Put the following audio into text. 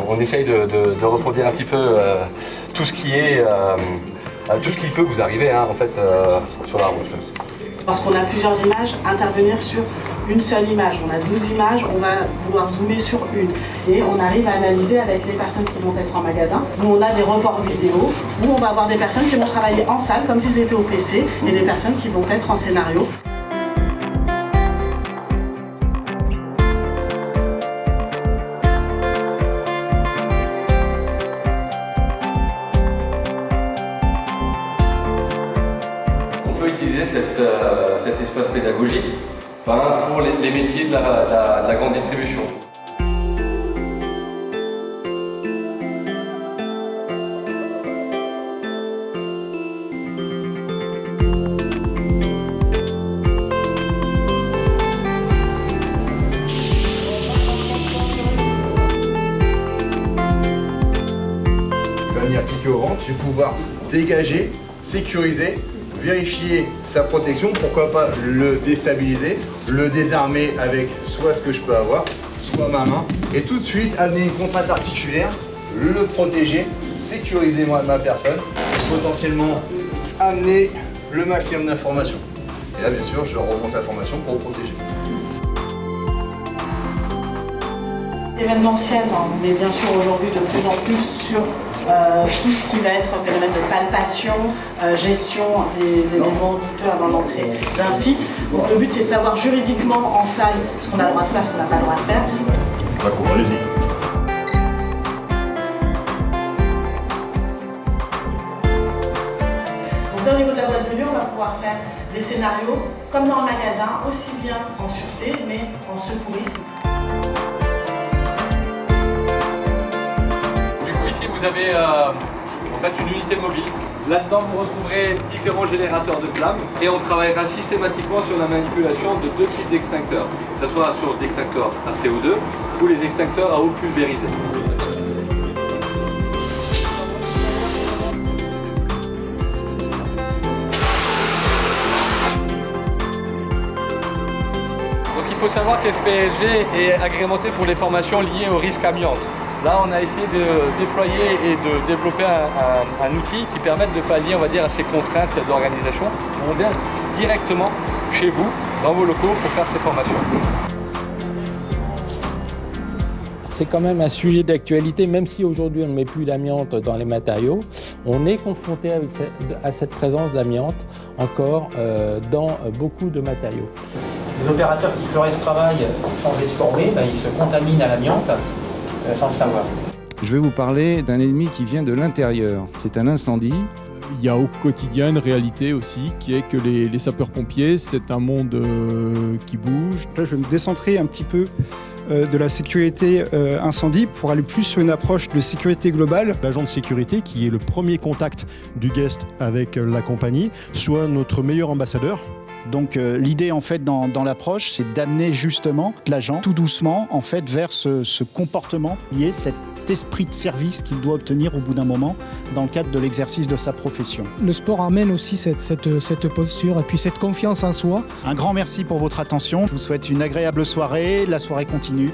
on essaye de reproduire un petit peu tout ce qui est, tout ce qui peut vous arriver en fait sur la route. Lorsqu'on a plusieurs images, intervenir sur une seule image. On a 12 images, on va vouloir zoomer sur une. Et on arrive à analyser avec les personnes qui vont être en magasin. Nous, on a des reports vidéo où on va avoir des personnes qui vont travailler en salle comme s'ils étaient au PC et des personnes qui vont être en scénario. Utiliser cet espace pédagogique pour les métiers de la grande distribution. Je vais venir cliquer au ventre, je vais pouvoir dégager, sécuriser, vérifier sa protection, pourquoi pas le déstabiliser, le désarmer avec soit ce que je peux avoir, soit ma main, et tout de suite amener une contrainte articulaire, le protéger, sécuriser ma personne, potentiellement amener le maximum d'informations. Et là bien sûr je remonte l'information pour le protéger. Événementiel, on est bien sûr aujourd'hui de plus en plus sur tout ce qui va être phénomène de palpation, gestion des éléments douteux avant l'entrée d'un site. Donc le but c'est de savoir juridiquement en salle ce qu'on a le droit de faire, ce qu'on n'a pas le droit de faire. D'accord, allez-y. Donc là au niveau de la boîte de nuit, on va pouvoir faire des scénarios comme dans le magasin, aussi bien en sûreté mais en secourisme. Ici, vous avez en fait une unité mobile. Là-dedans, vous retrouverez différents générateurs de flammes et on travaillera systématiquement sur la manipulation de deux types d'extincteurs, que ce soit sur d'extincteurs à CO2 ou les extincteurs à eau pulvérisée. Donc il faut savoir qu'FPSG est agrémenté pour les formations liées au risque amiante. Là, on a essayé de déployer et de développer un outil qui permette de pallier, on va dire, à ces contraintes d'organisation. On vient directement chez vous, dans vos locaux, pour faire ces formations. C'est quand même un sujet d'actualité, même si aujourd'hui on ne met plus d'amiante dans les matériaux, on est confronté à cette présence d'amiante encore dans beaucoup de matériaux. Les opérateurs qui feraient ce travail sans être formés, ils se contaminent à l'amiante sans le savoir. Je vais vous parler d'un ennemi qui vient de l'intérieur. C'est un incendie. Il y a au quotidien une réalité aussi qui est que les sapeurs-pompiers, c'est un monde qui bouge. Là, je vais me décentrer un petit peu de la sécurité incendie pour aller plus sur une approche de sécurité globale. L'agent de sécurité, qui est le premier contact du guest avec la compagnie, soit notre meilleur ambassadeur. Donc l'idée en fait dans l'approche, c'est d'amener justement l'agent tout doucement en fait vers ce comportement lié, cet esprit de service qu'il doit obtenir au bout d'un moment dans le cadre de l'exercice de sa profession. Le sport amène aussi cette posture et puis cette confiance en soi. Un grand merci pour votre attention. Je vous souhaite une agréable soirée. La soirée continue.